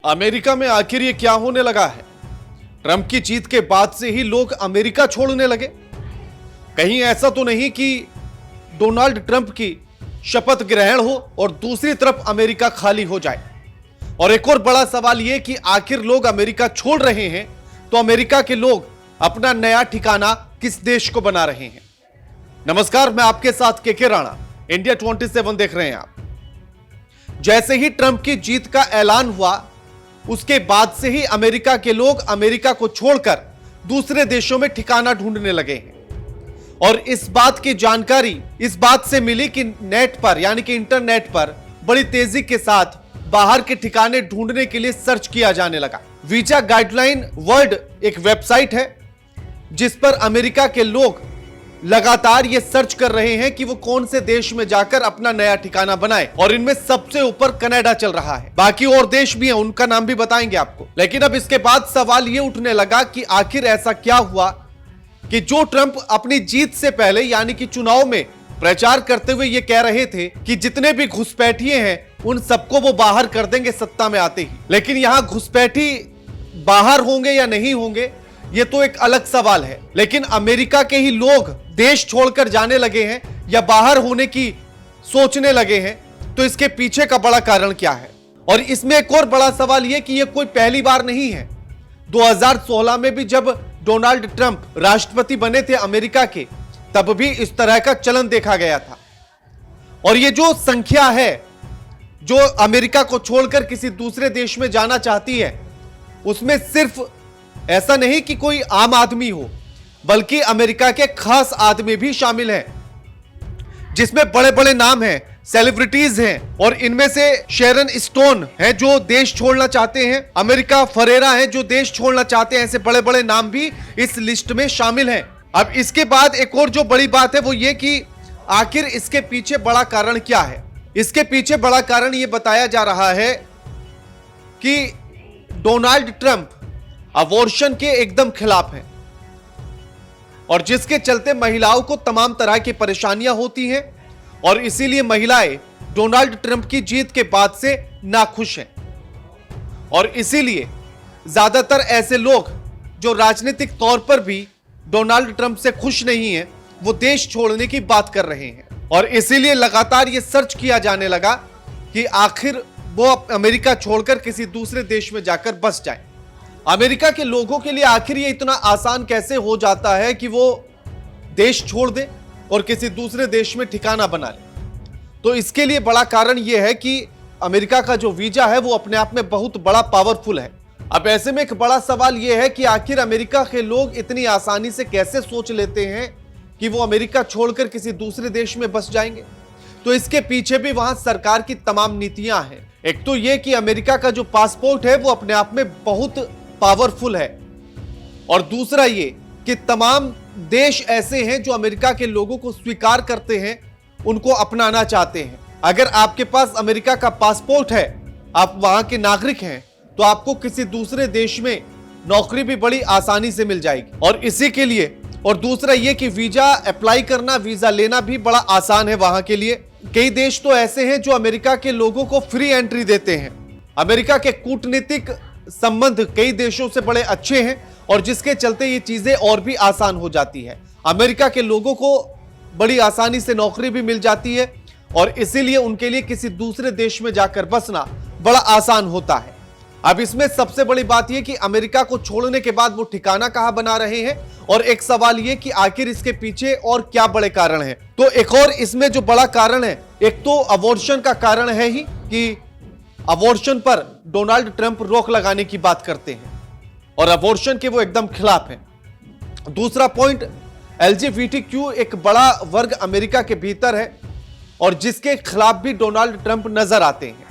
America में आखिर ये क्या होने लगा है? ट्रंप की जीत के बाद से ही लोग अमेरिका छोड़ने लगे। कहीं ऐसा तो नहीं कि डोनाल्ड ट्रंप की शपथ ग्रहण हो और दूसरी तरफ अमेरिका खाली हो जाए। और एक और बड़ा सवाल यह कि आखिर लोग अमेरिका छोड़ रहे हैं तो अमेरिका के लोग अपना नया ठिकाना किस देश को बना रहे हैं? नमस्कार, मैं आपके साथ के राणा, इंडिया 27 देख रहे हैं आप। जैसे ही ट्रंप की जीत का ऐलान हुआ उसके बाद से ही अमेरिका के लोग अमेरिका को छोड़कर दूसरे देशों में ठिकाना ढूंढने लगे हैं। और इस बात की जानकारी इस बात से मिली कि नेट पर यानी कि इंटरनेट पर बड़ी तेजी के साथ बाहर के ठिकाने ढूंढने के लिए सर्च किया जाने लगा। वीजा गाइडलाइन वर्ल्ड एक वेबसाइट है जिस पर अमेरिका के लोग लगातार ये सर्च कर रहे हैं कि वो कौन से देश में जाकर अपना नया ठिकाना बनाए। और इनमें सबसे ऊपर कनाडा चल रहा है, बाकी और देश भी हैं, उनका नाम भी बताएंगे आपको। लेकिन अब इसके बाद सवाल ये उठने लगा कि आखिर ऐसा क्या हुआ कि जो ट्रंप अपनी जीत से पहले यानी कि चुनाव में प्रचार करते हुए ये कह रहे थे कि जितने भी घुसपैठिए हैं उन सबको वो बाहर कर देंगे सत्ता में आते ही। लेकिन यहां घुसपैठी बाहर होंगे या नहीं होंगे ये तो एक अलग सवाल है। लेकिन अमेरिका के ही लोग देश छोड़कर जाने लगे हैं या बाहर होने की सोचने लगे हैं, तो इसके पीछे का बड़ा कारण क्या है? और इसमें एक और बड़ा सवाल यह कि यह कोई पहली बार नहीं है। 2016 में भी जब डोनाल्ड ट्रंप राष्ट्रपति बने थे अमेरिका के, तब भी इस तरह का चलन देखा गया था। और ये जो संख्या है जो अमेरिका को छोड़कर किसी दूसरे देश में जाना चाहती है, उसमें सिर्फ ऐसा नहीं कि कोई आम आदमी हो, बल्कि अमेरिका के खास आदमी भी शामिल हैं, जिसमें बड़े बड़े नाम हैं, सेलिब्रिटीज हैं। और इनमें से शेरन स्टोन हैं जो देश छोड़ना चाहते हैं, अमेरिका फरेरा हैं जो देश छोड़ना चाहते हैं। ऐसे बड़े बड़े नाम भी इस लिस्ट में शामिल हैं। अब इसके बाद एक और जो बड़ी बात है वो ये कि आखिर इसके पीछे बड़ा कारण क्या है? इसके पीछे बड़ा कारण यह बताया जा रहा है कि डोनाल्ड ट्रंप अबॉर्शन के एकदम खिलाफ हैं और जिसके चलते महिलाओं को तमाम तरह की परेशानियां होती हैं। और इसीलिए महिलाएं डोनाल्ड ट्रंप की जीत के बाद से नाखुश हैं। और इसीलिए ज्यादातर ऐसे लोग जो राजनीतिक तौर पर भी डोनाल्ड ट्रंप से खुश नहीं हैं, वो देश छोड़ने की बात कर रहे हैं। और इसीलिए लगातार ये सर्च किया जाने लगा कि आखिर वो अमेरिका छोड़कर किसी दूसरे देश में जाकर बस जाए। अमेरिका के लोगों के लिए आखिर ये इतना आसान कैसे हो जाता है कि वो देश छोड़ दे और किसी दूसरे देश में ठिकाना बना ले? तो इसके लिए बड़ा कारण ये है कि अमेरिका का जो वीजा है वो अपने आप में बहुत बड़ा पावरफुल है। अब ऐसे में एक बड़ा सवाल यह है कि आखिर अमेरिका के लोग इतनी आसानी से कैसे सोच लेते हैं कि वो अमेरिका छोड़कर किसी दूसरे देश में बस जाएंगे? तो इसके पीछे भी वहां सरकार की तमाम नीतियां हैं। एक तो यह कि अमेरिका का जो पासपोर्ट है वो अपने आप में बहुत पावरफुल है, और दूसरा ये कि तमाम देश ऐसे हैं जो अमेरिका के लोगों को स्वीकार करते हैं, उनको अपनाना चाहते हैं। अगर आपके पास अमेरिका का पासपोर्ट है, आप वहां के नागरिक हैं, तो आपको किसी दूसरे देश में नौकरी भी बड़ी आसानी से मिल जाएगी। और इसी के लिए और दूसरा ये कि वीजा अप्लाई करना, वीजा लेना भी बड़ा आसान है वहां के लिए। कई देश तो ऐसे हैं जो अमेरिका के लोगों को फ्री एंट्री देते हैं। अमेरिका के कूटनीतिक संबंध कई देशों से बड़े अच्छे हैं और जिसके चलते ये चीजें और भी आसान हो जाती है। अमेरिका के लोगों को बड़ी आसानी से नौकरी भी मिल जाती है और इसीलिए उनके लिए किसी दूसरे देश में जाकर बसना बड़ा आसान होता है। अब इसमें सबसे बड़ी बात यह कि अमेरिका को छोड़ने के बाद वो ठिकाना कहां बना रहे हैं, और एक सवाल यह कि आखिर इसके पीछे और क्या बड़े कारण हैं। तो एक और इसमें जो बड़ा कारण है, एक तो अबॉर्शन का कारण है ही कि अबॉर्शन पर डोनाल्ड ट्रंप रोक लगाने की बात करते हैं और अबॉर्शन के वो एकदम खिलाफ हैं। दूसरा पॉइंट, LGBTQ एक बड़ा वर्ग अमेरिका के भीतर है और जिसके खिलाफ भी डोनाल्ड ट्रंप नजर आते हैं,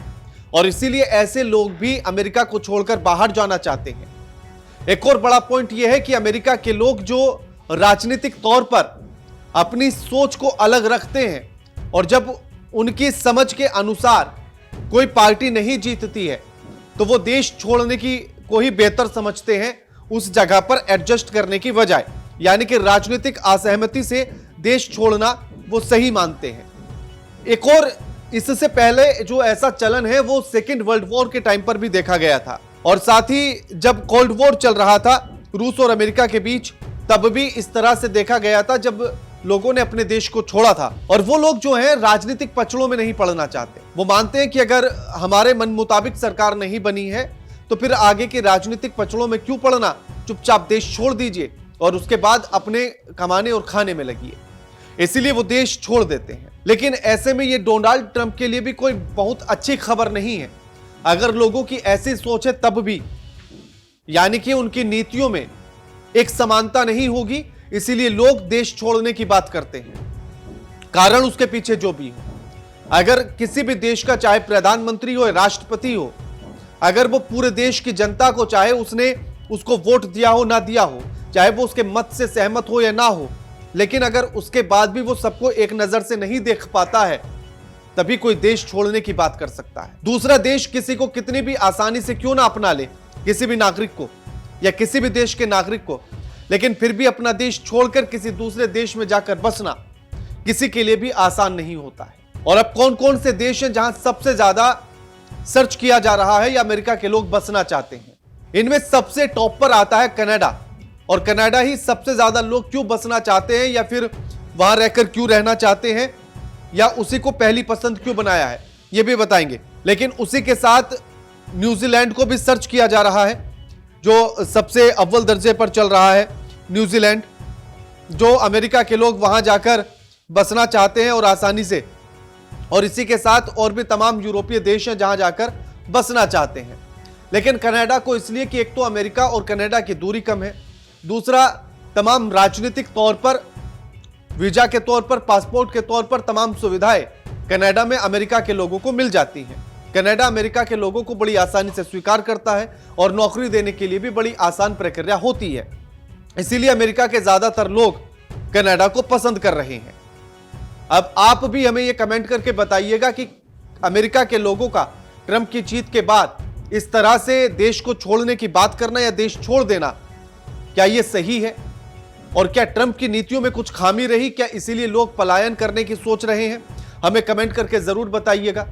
और इसीलिए ऐसे लोग भी अमेरिका को छोड़कर बाहर जाना चाहते हैं। एक और बड़ा पॉइंट यह है कि अमेरिका के लोग जो राजनीतिक तौर पर अपनी सोच को अलग रखते हैं और जब उनकी समझ के अनुसार कोई पार्टी नहीं जीतती है तो वो देश छोड़ने की को ही बेहतर समझते हैं उस जगह पर एडजस्ट करने की बजाय, यानी कि राजनीतिक असहमति से देश छोड़ना वो सही मानते हैं। एक और इससे पहले जो ऐसा चलन है वो सेकेंड वर्ल्ड वॉर के टाइम पर भी देखा गया था, और साथ ही जब कोल्ड वॉर चल रहा था रूस और अमेरिका के बीच, तब भी इस तरह से देखा गया था जब लोगों ने अपने देश को छोड़ा था। और वो लोग जो हैं राजनीतिक पचड़ों में नहीं पड़ना चाहते। वो मानते हैं कि अगर हमारे मन मुताबिक सरकार नहीं बनी है तो फिर आगे के राजनीतिक पचड़ों में क्यों पड़ना, चुपचाप देश छोड़ दीजिए और उसके बाद अपने कमाने और खाने में लगिए। इसीलिए वो देश छोड़ देते हैं। लेकिन ऐसे में ये डोनाल्ड ट्रंप के लिए भी कोई बहुत अच्छी खबर नहीं है। अगर लोगों की ऐसी सोच है तब भी, यानी कि उनकी नीतियों में एक समानता नहीं होगी, इसीलिए लोग देश छोड़ने की बात करते हैं। कारण उसके पीछे जो भी हो, अगर किसी भी देश का चाहे प्रधानमंत्री हो या राष्ट्रपति हो, अगर वो पूरे देश की जनता को, चाहे उसने उसको वोट दिया हो ना दिया हो, चाहे वो उसके मत से सहमत हो या ना हो, लेकिन अगर उसके बाद भी वो सबको एक नजर से नहीं देख पाता है, तभी कोई देश छोड़ने की बात कर सकता है। दूसरा देश किसी को कितनी भी आसानी से क्यों ना अपना ले, किसी भी नागरिक को या किसी भी देश के नागरिक को, लेकिन फिर भी अपना देश छोड़कर किसी दूसरे देश में जाकर बसना किसी के लिए भी आसान नहीं होता है। और अब कौन कौन से देश हैं जहां सबसे ज्यादा सर्च किया जा रहा है या अमेरिका के लोग बसना चाहते हैं? इनमें सबसे टॉप पर आता है कनाडा। और कनाडा ही सबसे ज्यादा लोग क्यों बसना चाहते हैं, या फिर वहां रहकर क्यों रहना चाहते हैं, या उसी को पहली पसंद क्यों बनाया है, यह भी बताएंगे। लेकिन उसी के साथ न्यूजीलैंड को भी सर्च किया जा रहा है, जो सबसे अव्वल दर्जे पर चल रहा है। न्यूजीलैंड, जो अमेरिका के लोग वहां जाकर बसना चाहते हैं और आसानी से, और इसी के साथ और भी तमाम यूरोपीय देश हैं जहां जाकर बसना चाहते हैं। लेकिन कनाडा को इसलिए कि एक तो अमेरिका और कनाडा की दूरी कम है, दूसरा तमाम राजनीतिक तौर पर, वीजा के तौर पर, पासपोर्ट के तौर पर तमाम सुविधाएं कनाडा में अमेरिका के लोगों को मिल जाती हैं। कनाडा अमेरिका के लोगों को बड़ी आसानी से स्वीकार करता है और नौकरी देने के लिए भी बड़ी आसान प्रक्रिया होती है। इसीलिए अमेरिका के ज्यादातर लोग कनाडा को पसंद कर रहे हैं। अब आप भी हमें यह कमेंट करके बताइएगा कि अमेरिका के लोगों का ट्रंप की जीत के बाद इस तरह से देश को छोड़ने की बात करना या देश छोड़ देना, क्या यह सही है? और क्या ट्रंप की नीतियों में कुछ खामी रही? क्या इसीलिए लोग पलायन करने की सोच रहे हैं? हमें कमेंट करके जरूर बताइएगा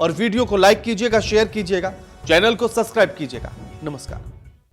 और वीडियो को लाइक कीजिएगा, शेयर कीजिएगा, चैनल को सब्सक्राइब कीजिएगा। नमस्कार।